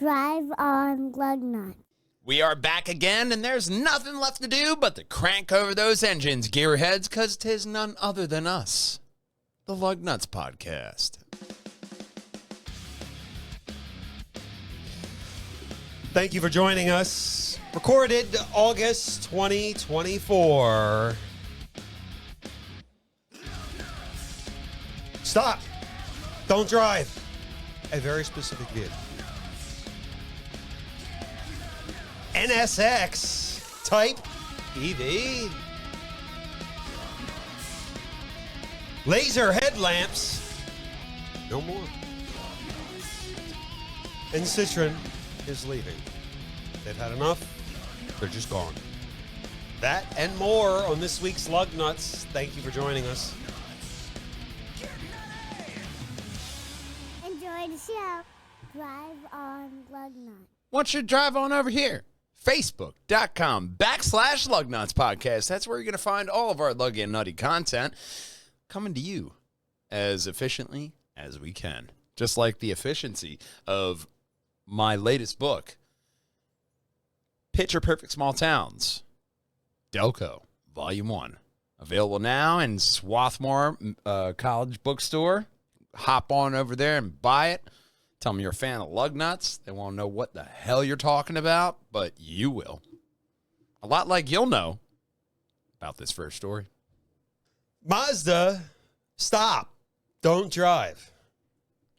Drive on Lugnutz. We are back again, and there's nothing left to do but to crank over those engines, gearheads, because 'tis none other than us, the Lugnutz podcast. Thank you for joining us. Recorded August 2024. Stop. Don't drive. A very specific vehicle. NSX type EV. Laser headlamps. No more. And Citroen is leaving. They've had enough. They're just gone. That and more on this week's Lugnutz. Thank you for joining us. Enjoy the show. Drive on Lugnutz. Why don't you drive on over here? Facebook.com/Lugnutz podcast. That's where you're going to find all of our Lug and Nutty content coming to you as efficiently as we can. Just like the efficiency of my latest book, Picture Perfect Small Towns, Delco, Volume 1. Available now in Swarthmore College Bookstore. Hop on over there and buy it. Tell them you're a fan of Lugnutz. They won't know what the hell you're talking about, but you will. A lot like you'll know about this first story. Mazda, stop. Don't drive.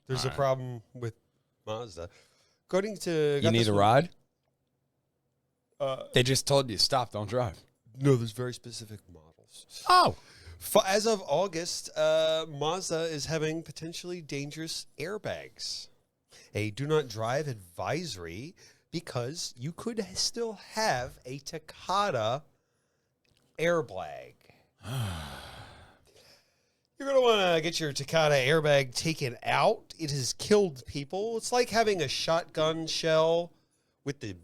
There's All a right. problem with Mazda. According to... You need a ride? They just told you, stop, don't drive. No, there's very specific models. Oh. As of August, Mazda is having potentially dangerous airbags. A do not drive advisory because you could still have a Takata airbag. You're going to want to get your Takata airbag taken out. It has killed people. It's like having a shotgun shell with the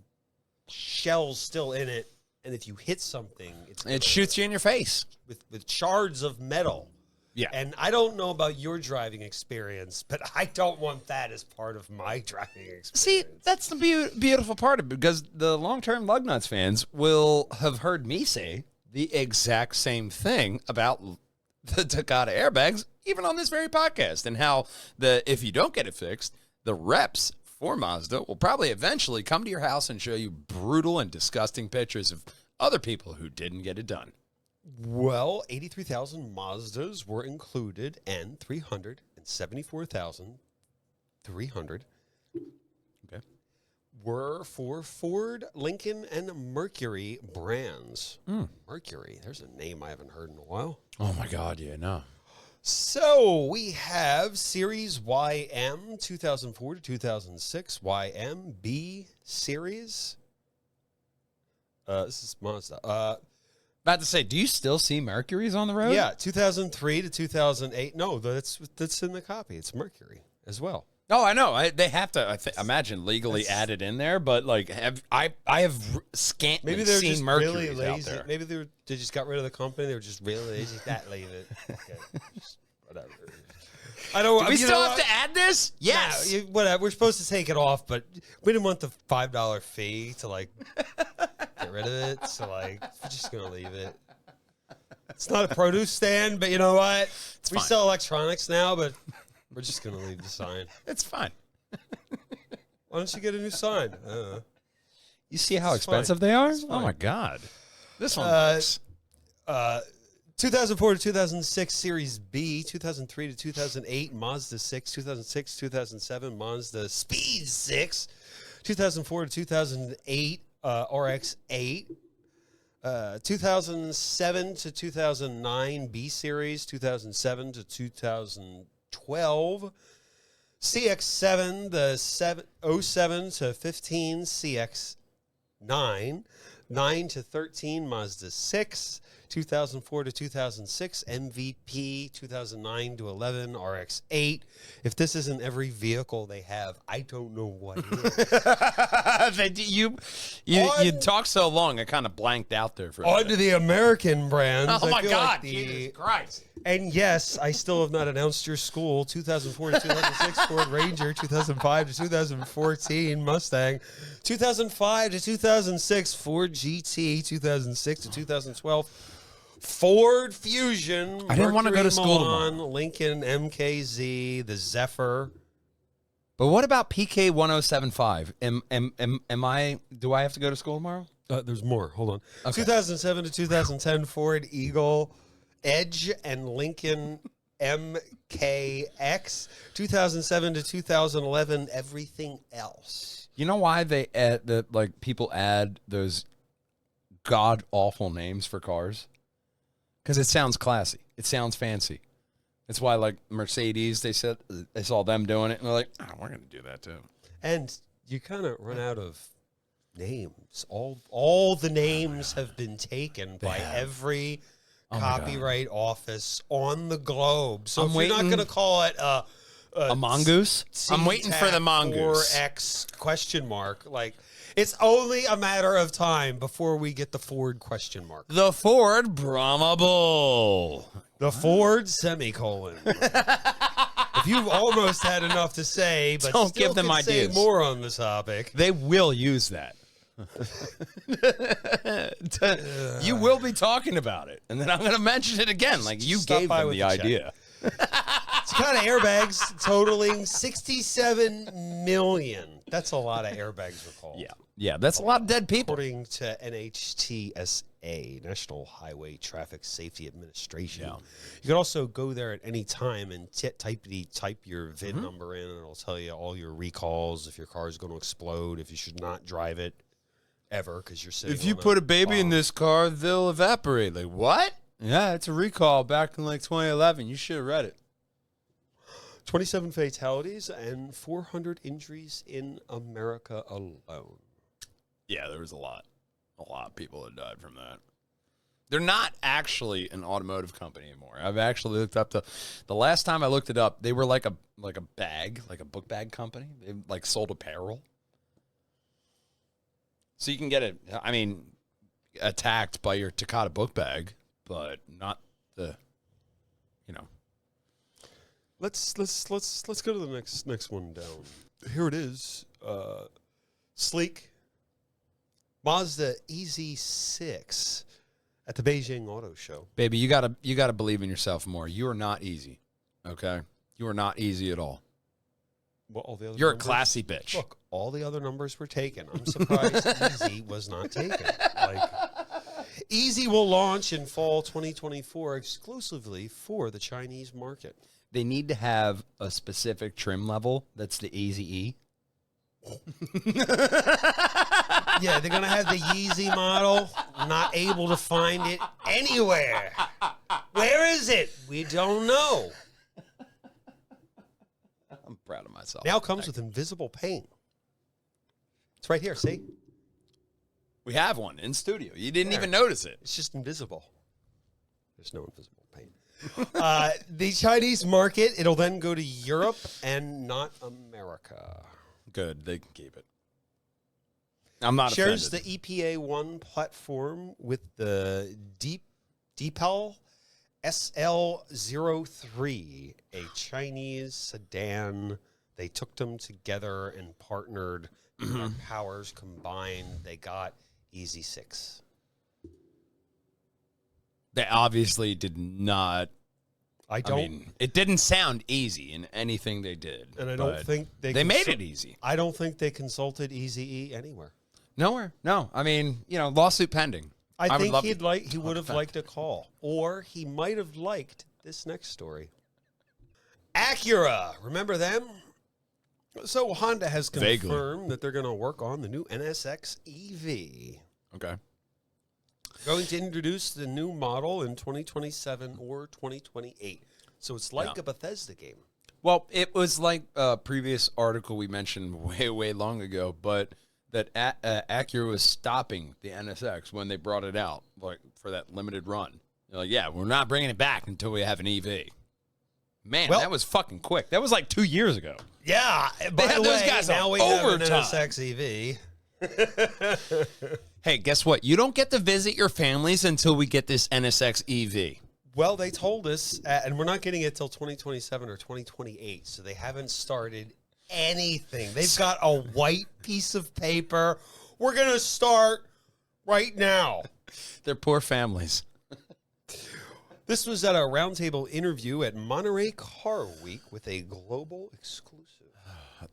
shells still in it. And if you hit something, It shoots you in your face. with shards of metal. Yeah. And I don't know about your driving experience, but I don't want that as part of my driving experience. See, that's the beautiful part of it, because the long-term Lugnutz fans will have heard me say the exact same thing about the Takata airbags, even on this very podcast, and how if you don't get it fixed, the reps for Mazda will probably eventually come to your house and show you brutal and disgusting pictures of other people who didn't get it done. Well, 83,000 Mazdas were included, and 374,300 Okay. were for Ford, Lincoln, and Mercury brands. Mercury, there's a name I haven't heard in a while. Oh, my God, yeah, no. So we have Series YM 2004 to 2006, YM B Series. This is Mazda. About to say, do you still see Mercuries on the road? Yeah, 2003 to 2008. No, that's in the copy. It's Mercury as well. Oh, I know. They have to, imagine, legally add it in there. But like, I have scantly Maybe they're seen just Mercuries really out lazy. there. Maybe they just got rid of the company. They were just really lazy. That leave it. Okay, just whatever. I don't. Do we you still know have what? to add this? Yes. No, whatever. We're supposed to take it off, but we didn't want the $5 fee to like get rid of it. So like, we're just gonna leave it. It's not a produce stand, but you know what? We fine. sell electronics now, but we're just gonna leave the sign. It's fine. Why don't you get a new sign? I don't know. You see how It's expensive fine. they are? It's Oh fine. my God. This one works. 2004 to 2006 Series B, 2003 to 2008 Mazda 6, 2006 2007 Mazda Speed 6, 2004 to 2008 RX 8, 2007 to 2009 B Series, 2007 to 2012 CX7, the 07 to 15 CX9, 9 to 13 Mazda 6, 2004 to 2006 MVP, 2009 to 11 RX-8. If this isn't every vehicle they have, I don't know what is. You talk so long, I kind of blanked out there for a On minute. to the American brands. Oh I my feel God, like Jesus Christ. And yes, I still have not announced your school. 2004 to 2006 Ford Ranger, 2005 to 2014 Mustang, 2005 to 2006 Ford GT, 2006 to 2012 Ford Fusion. I didn't want to go to Mercury school Milan, tomorrow. Lincoln MKZ, the Zephyr. But what about PK 1075? Do I have to go to school tomorrow? There's more. Hold on. Okay. 2007 to 2010 Ford Eagle, Edge, and Lincoln MKX. 2007 to 2011 everything else. You know why they add that? Like people add those god awful names for cars because it sounds classy. It sounds fancy. That's why, like Mercedes, they saw them doing it, and they're like, "Oh, we're going to do that too." And you kind of run out of names. All the names have been taken by every copyright office on the globe. So I'm if you're not waiting- going to call it A mongoose? I'm waiting for the mongoose. 4X question mark. Like, it's only a matter of time before we get the Ford question mark. The Ford Brahma Bull. The Ford semicolon. If you've almost had enough to say, but Don't still give them could say ideas. more on the topic. They will use that. You will be talking about it, and then I'm going to mention it again. Like you Stop gave by them with the the check. idea. It's kind of airbags totaling 67 million. That's a lot of airbags recalled. Yeah, that's a lot of dead people. According to NHTSA, National Highway Traffic Safety Administration. Yeah. You can also go there at any time and type your VIN Mm-hmm. number in, and it'll tell you all your recalls, if your car is going to explode, if you should not drive it ever because you're sitting If you on put a baby in bomb. this car, they'll evaporate. Like, what? Yeah, it's a recall back in like 2011. You should have read it. 27 fatalities and 400 injuries in America alone. Yeah, there was a lot. A lot of people that died from that. They're not actually an automotive company anymore. I've actually looked up the last time I looked it up, they were like a bag, like a book bag company. They like sold apparel. So you can get attacked by your Takata book bag, but not the, Let's go to the next one down. Here it is. Sleek Mazda EZ6 at the Beijing Auto Show. Baby, you gotta believe in yourself more. You are not easy. Okay? You are not easy at all. Well, all the other You're a numbers- classy bitch. Look, all the other numbers were taken. I'm surprised Easy was not taken. Like, Easy will launch in fall 2024 exclusively for the Chinese market. They need to have a specific trim level that's the Easy E. Yeah, they're going to have the Yeezy model. Not able to find it anywhere. Where is it? We don't know. I'm proud of myself. Now comes with invisible paint. It's right here, see? We have one in studio. You didn't even notice it. It's just invisible. There's no invisible paint. The Chinese market, it'll then go to Europe and not America. Good. They can keep it. I'm not Shares offended. the EPA 1 platform with the Deepal SL03, a Chinese sedan. They took them together and partnered. Their powers combined. They got Easy 6. They obviously did not. I don't, it didn't sound easy in anything they did. and I don't but think they made it easy. I don't think they consulted Easy E anywhere. Nowhere. No. I mean, lawsuit pending. I would think love he to- would have defend. liked a call, or he might have liked this next story. Acura, remember them? So Honda has Vaguely. confirmed that they're going to work on the new NSX EV. Okay. Going to introduce the new model in 2027 or 2028. So it's like Yeah. a Bethesda game. Well, it was like a previous article we mentioned way, way long ago, but that Acura was stopping the NSX when they brought it out, like for that limited run. They're like, yeah, we're not bringing it back until we have an EV. Man, Well- that was fucking quick. That was like 2 years ago. Yeah. By had the those way, guys now on we have an overtime. NSX EV. Hey, guess what? You don't get to visit your families until we get this NSX EV. Well, they told us, and we're not getting it till 2027 or 2028, so they haven't started anything. They've got a white piece of paper. We're going to start right now. They're poor families. This was at a roundtable interview at Monterey Car Week with a global exclusive.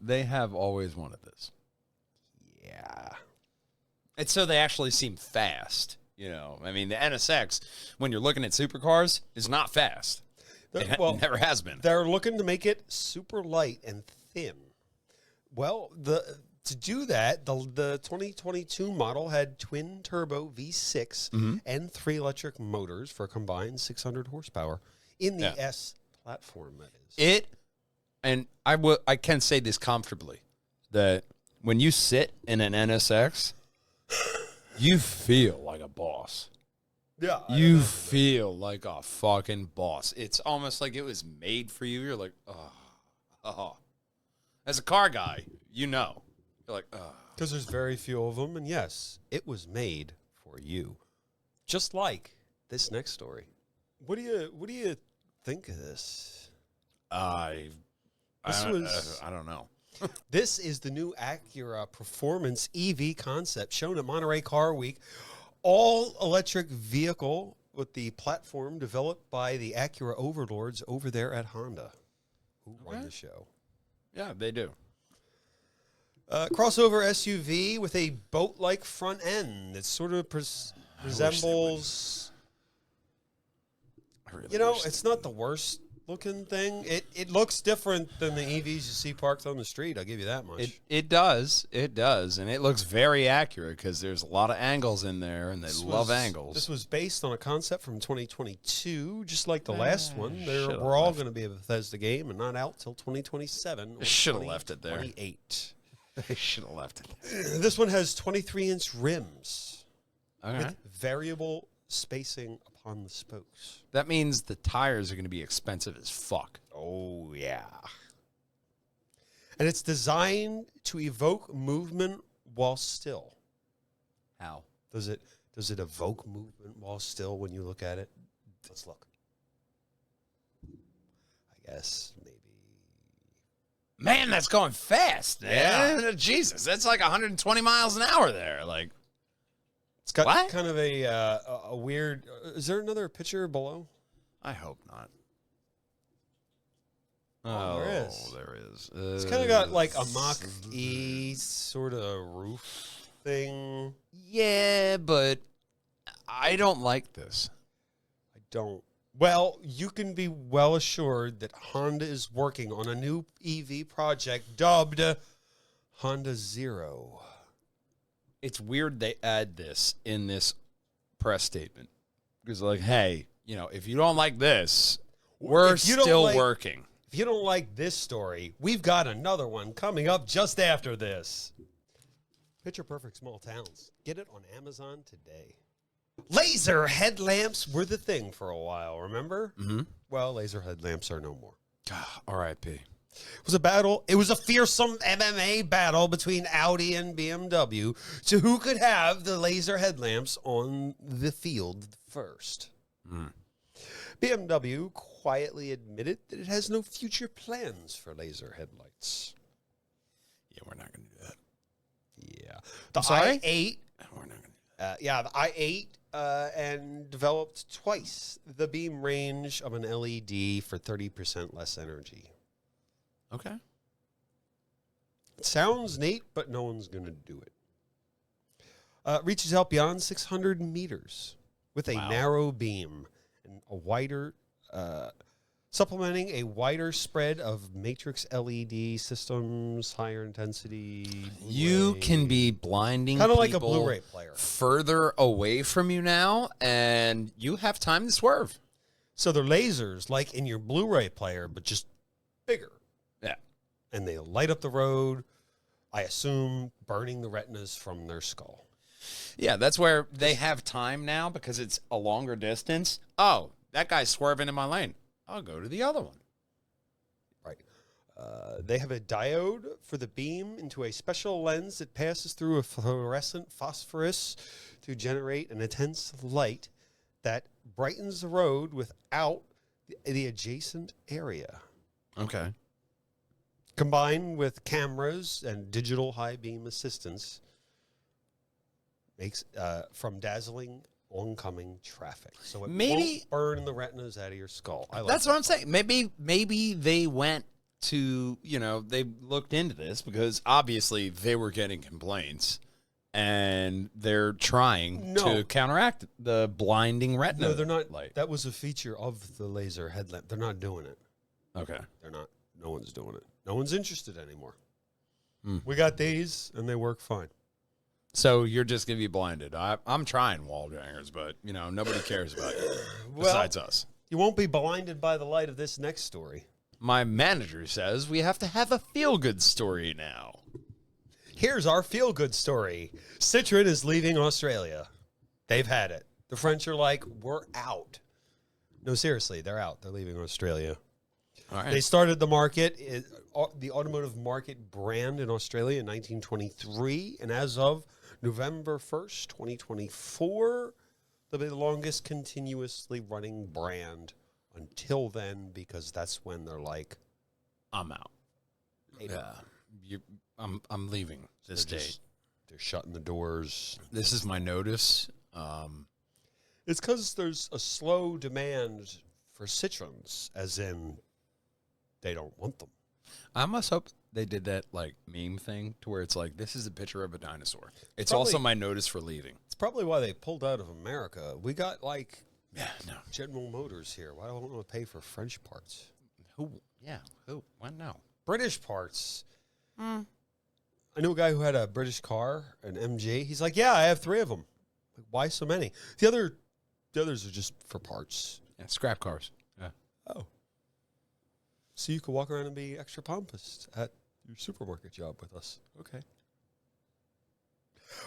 They have always wanted this. Yeah. It's so they actually seem fast. You know, I mean, the NSX, when you're looking at supercars, is not fast. It never has been. They're looking to make it super light and thin. Well, to do that, the 2022 model had twin turbo V6 and 3 electric motors for a combined 600 horsepower in the S platform. That is And I can say this comfortably, that when you sit in an NSX, you feel like a boss. Yeah, You feel like a fucking boss. It's almost like it was made for you. You're like, oh. As a car guy, you know. You're like, oh. because there's very few of them, and yes, it was made for you. Just like this next story. What do you think of this? I don't know. This is the new Acura Performance EV concept shown at Monterey Car Week. All-electric vehicle with the platform developed by the Acura overlords over there at Honda, who run the show. Yeah, they do. Crossover SUV with a boat-like front end that sort of resembles... it's not the worst looking thing. It looks different than the EVs you see parked on the street. I'll give you that much. It does, and it looks very accurate because there's a lot of angles in there, and they love angles. This was based on a concept from 2022, just like the last one. should've We're all left. going to be a Bethesda game and not out till 2027. Should've left it there. 28. They should have left it there. This one has 23-inch rims Okay. with variable spacing upon the spokes. That means the tires are going to be expensive as fuck. Oh, yeah. And it's designed to evoke movement while still. How? Does it evoke movement while still when you look at it? Let's look. I guess maybe. Man, that's going fast. Yeah. Man. Jesus, that's like 120 miles an hour there. Like, It's got What? kind of a weird. Is there another picture below? I hope not. Oh, there is. There is. It's kind of got like a Mach-E sort of roof thing. Yeah, but I don't like this. I don't. Well, you can be well assured that Honda is working on a new EV project dubbed Honda Zero. It's weird they add this in this press statement. Because, like, hey, if you don't like this, we're If you don't still like- working. If you don't like this story, we've got another one coming up just after this. Picture Perfect Small Towns. Get it on Amazon today. Laser headlamps were the thing for a while, remember? Mm-hmm. Well, laser headlamps are no more. R.I.P. It was a battle. It was a fearsome MMA battle between Audi and BMW to who could have the laser headlamps on the field first. Mm. BMW quietly admitted that it has no future plans for laser headlights. Yeah, we're not going to do that. Yeah. The sorry? i8, We're not going to do the i8 and developed twice the beam range of an LED for 30% less energy. that. Okay. It sounds neat, but no one's going to do it. Reaches out beyond 600 meters with a Wow. narrow beam and a wider, supplementing a wider spread of matrix LED systems, higher intensity. You Blu-ray. can be blinding kind of like a people Blu-ray player. further away from you now, and you have time to swerve. So they're lasers like in your Blu-ray player, but just bigger. Yeah. And they light up the road, I assume burning the retinas from their skull. Yeah, that's where they have time now because it's a longer distance. Oh, that guy's swerving in my lane. I'll go to the other one. Right. They have a diode for the beam into a special lens that passes through a fluorescent phosphorus to generate an intense light that brightens the road without the adjacent area. Okay. Combined with cameras and digital high beam assistance, makes from dazzling oncoming traffic. So it won't burn the retinas out of your skull. I like That's that what I'm part. saying. Maybe they went to, they looked into this because obviously they were getting complaints and they're trying to counteract the blinding retina. No, they're not. Light. That was a feature of the laser headlamp. They're not doing it. Okay. They're not. No one's doing it. No one's interested anymore. Hmm. We got these, and they work fine. So you're just going to be blinded. I'm trying wall hangers, but, nobody cares about you besides us. You won't be blinded by the light of this next story. My manager says we have to have a feel-good story now. Here's our feel-good story. Citroën is leaving Australia. They've had it. The French are like, we're out. No, seriously, they're out. They're leaving Australia. All right. They started the market, the automotive market brand in Australia in 1923, and as of November 1st, 2024, they'll be the longest continuously running brand until then, because that's when they're like, I'm out. Yeah. I'm leaving this date. They're shutting the doors. This is my notice. It's because there's a slow demand for Citroens, as in they don't want them. I must hope they did that meme thing to where it's like, this is a picture of a dinosaur. It's probably- also my notice for leaving. It's probably why they pulled out of America. We got Yeah, no. General Motors here. Why don't we want to pay for French parts? Who? Yeah, who? What? No. British parts. I knew a guy who had a British car, an MG. He's like, yeah, I have 3 of them. Like, why so many? The others are just for parts. Yeah, scrap cars. Yeah. Oh. So you could walk around and be extra pompous at your supermarket job with us. Okay.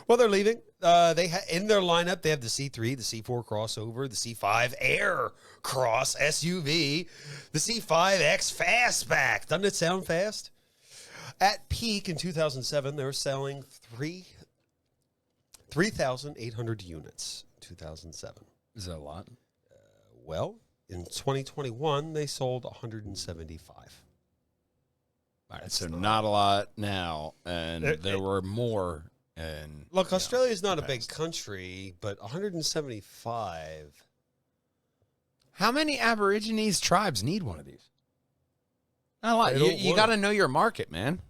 Well, they're leaving. In their lineup, they have the C3, the C4 crossover, the C5 Air Cross SUV, the C5X Fastback. Doesn't it sound fast? At peak in 2007, they were selling 3,800 units. 2007. Is that a lot? Well, in 2021, they sold 175. All right, so not a lot now, and there were more. And look, Australia is not a big country, but 175. How many Aborigines tribes need one of these? Not a lot. They don't You want got to it. know your market, man.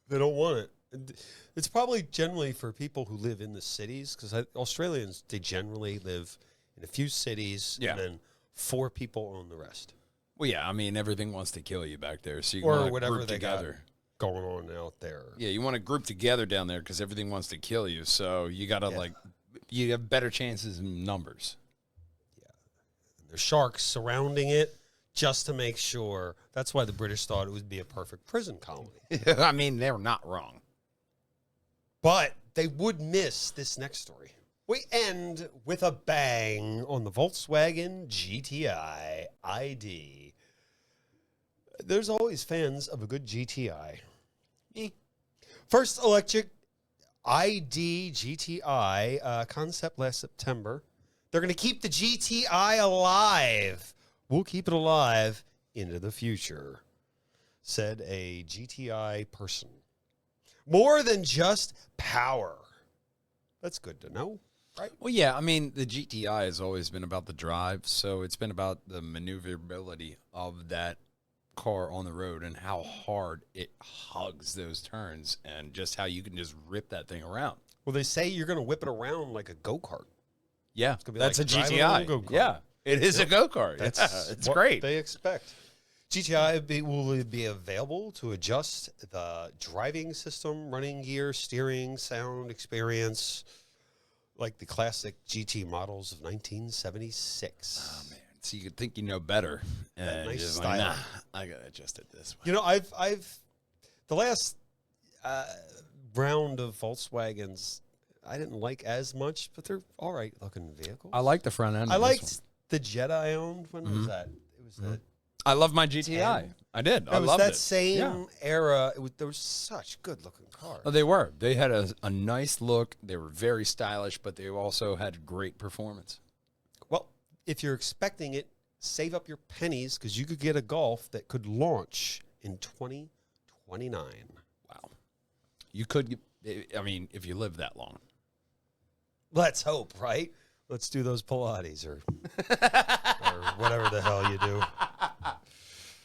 They don't want it. It's probably generally for people who live in the cities, because Australians, they generally live in a few cities, Yeah. and then 4 people own the rest. Well, yeah, I mean, everything wants to kill you back there, so you Or want to whatever group they got together. going on out there. Yeah, you want to group together down there because everything wants to kill you. So you got to you have better chances in numbers. And there's sharks surrounding it just to make sure. That's why the British thought it would be a perfect prison colony. I mean, they're not wrong. But they would miss this next story. We end with a bang on the Volkswagen GTI ID. There's always fans of a good GTI. First electric ID GTI concept last September. They're going to keep the GTI alive. We'll keep it alive into the future, said a GTI person. More than just power. That's good to know, right? Well, yeah, I mean, the GTI has always been about the drive, so it's been about the maneuverability of that car on the road and how hard it hugs those turns and just how you can just rip that thing around. Well, they say you're going to whip it around like a go-kart. Yeah, gonna be that's like a driving GTI. a go-kart. Yeah, it is a go-kart. It's what great. they expect. GTI will be available to adjust the driving system, running gear, steering, sound experience, like the classic GT models of 1976. Oh, man. So you could think you know better. And nice just style. nah, I got to adjust it this way. You know, I've the last round of Volkswagens, I didn't like as much, but they're all right looking vehicles. I like the front end. I of this liked the Jetta I owned. When was that? It was the. one. I love my GTI. 10. I did. I It was loved that it. same Yeah. era. There was such good looking cars. Oh, they were. They had a nice look. They were very stylish, but they also had great performance. Well, if you're expecting it, save up your pennies because you could get a Golf that could launch in 2029. Wow. You could, I mean, if you live that long. Let's hope, right? Let's do those Pilates or whatever the hell you do.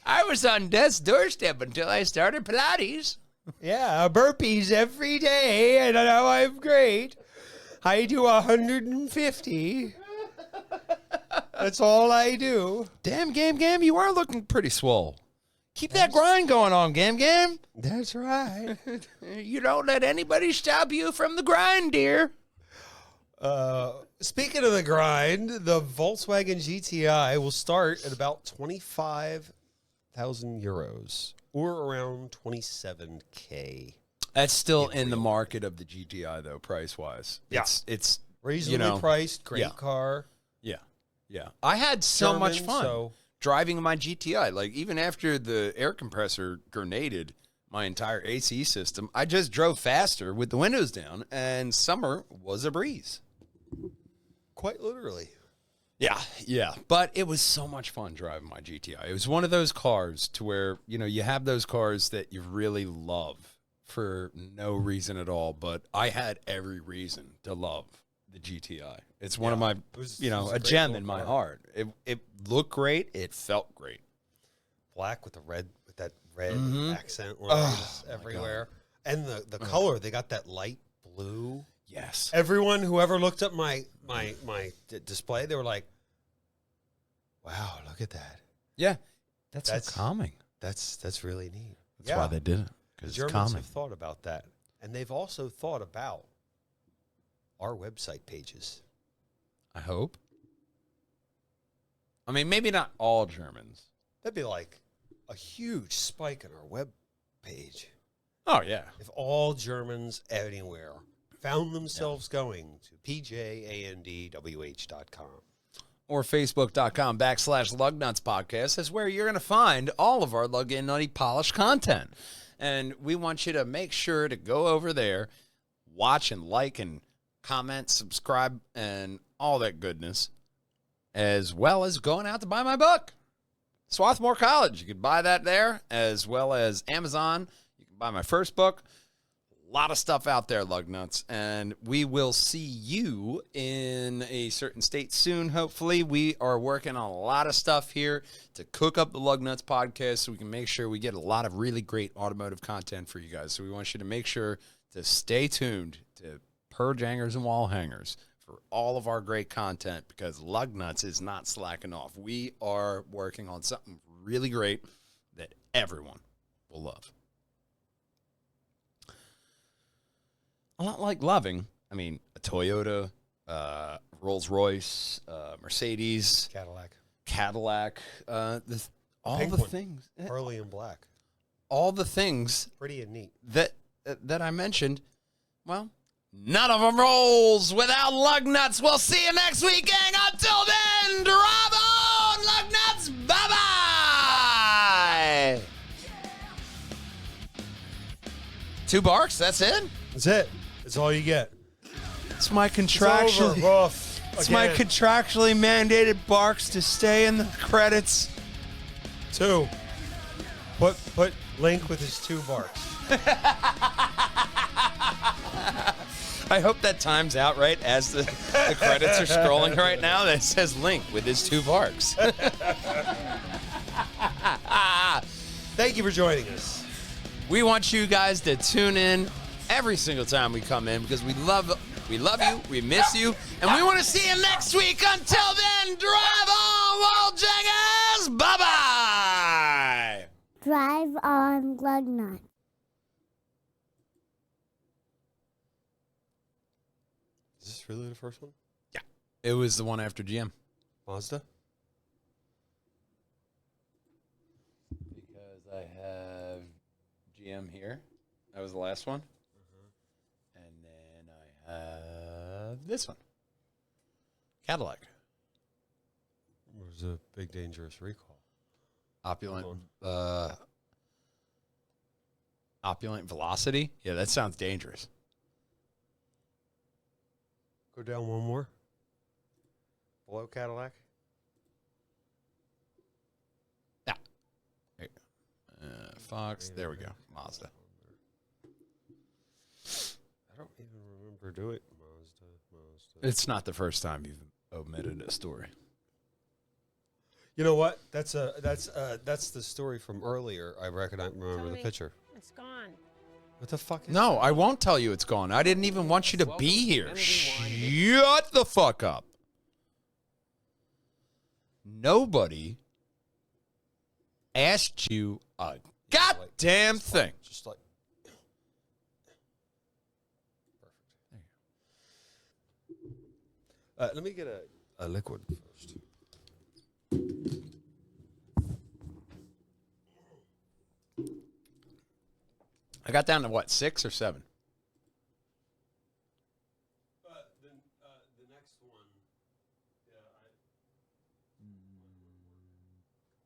I was on death's doorstep until I started Pilates. Yeah, burpees every day, and now I'm great. I do 150. That's all I do. Damn, Gam, you are looking pretty swole. Keep that grind going on, Gam. That's right. You don't let anybody stop you from the grind, dear. Speaking of the grind, the Volkswagen GTI will start at about 25,000 euros, or around 27K. That's still in the market of the GTI, though, price-wise. Yeah. It's Reasonably priced, great yeah. car. Yeah. I had so much German, fun so- driving my GTI. Like, even after the air compressor grenaded my entire AC system, I just drove faster with the windows down, and summer was a breeze. Quite literally. Yeah. But it was so much fun driving my GTI. It was one of those cars to where, you have those cars that you really love for no reason at all, but I had every reason to love the GTI. It's one of my, It was a a great gem little in my car. heart. It looked great. It felt great. Black with that red accent Oh, lines everywhere. And the color, they got that light blue. Yes. Everyone who ever looked up my display, they were like, "Wow, look at that! Yeah. That's That's- so calming. That's really neat." That's why they did it. The Because it's Germans calming. have thought about that, and they've also thought about our website pages. I hope. I mean, maybe not all Germans. That'd be like a huge spike in our web page Oh, yeah. if all Germans anywhere found themselves going to pjandwh.com. Or Facebook.com/Lugnutz podcast is where you're going to find all of our Lug and Nutty polished content. And we want you to make sure to go over there, watch and like and comment, subscribe, and all that goodness, as well as going out to buy my book, Swarthmore College. You can buy that there, as well as Amazon. You can buy my first book. A lot of stuff out there, Lugnuts, and we will see you in a certain state soon, hopefully. We are working on a lot of stuff here to cook up the Lugnuts podcast so we can make sure we get a lot of really great automotive content for you guys. So we want you to make sure to stay tuned to Purge Hangers and Wall Hangers for all of our great content, because Lugnuts is not slacking off. We are working on something really great that everyone will love. A lot like loving, I mean, a Toyota, Rolls-Royce, Mercedes, Cadillac, all Pink the one. things, Pearly and black. all the things Pretty and neat. that I mentioned, well, none of them rolls without Lugnuts. We'll see you next week, gang. Until then, drive on, Lugnuts. Bye-bye. 2 barks, that's it? That's it. That's all you get. It's my It's over. contractually, Woof. it's my Again. contractually mandated barks to stay in the credits. 2. Put Link with his 2 barks. I hope that times out right as the credits are scrolling right now. That says Link with his 2 barks. Thank you for joining us. We want you guys to tune in every single time we come in, because we love you, we miss you, and we want to see you next week. Until then, drive on, Wall Jangers. Bye-bye. Drive on Lugnutz. Is this really the first one? It was the one after GM. Mazda? Because I have GM here. That was the last one. And then I have This one. Cadillac. There's a big dangerous recall. Opulent. Opulent velocity. Yeah, that sounds dangerous. Go down one more. Below Cadillac. Yeah. Fox. There we go. Mazda. I don't even remember doing Mazda. It's not the first time you've omitted a story. You know what? That's the story from earlier. I remember the picture. It's gone. What the fuck is No, that? I won't tell you it's gone. I didn't even want you to be here. Shut the fuck up. Nobody asked you a goddamn thing. Just like perfect. Let me get a liquid first. I got down to what, 6 or 7? The next one.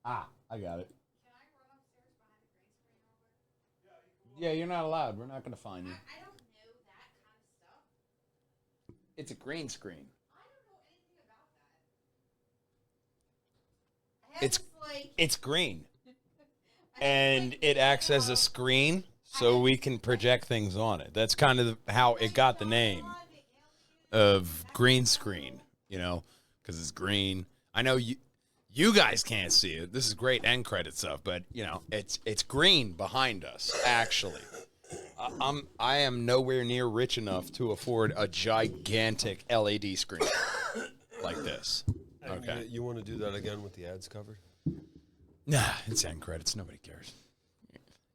I got it. Can I run upstairs behind the green screen real quick? Yeah, you're not allowed. We're not going to find you. I don't know that kind of stuff. It's a green screen. I don't know anything about that. I have It's this, like, it's green. I have And this, like, it acts as a video screen so we can project things on it. That's kind of how it got the name of green screen, you know, because it's green. I know you guys can't see it. This is great end credit stuff, but you know, it's green behind us. Actually, I am nowhere near rich enough to afford a gigantic LED screen like this. Okay, You want to do that again with the ads covered? nah, it's end credits. Nobody cares.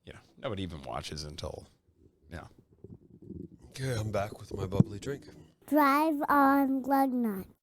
You know, nobody even watches until, you know. Okay, I'm back with my bubbly drink. Drive on Lugnutz.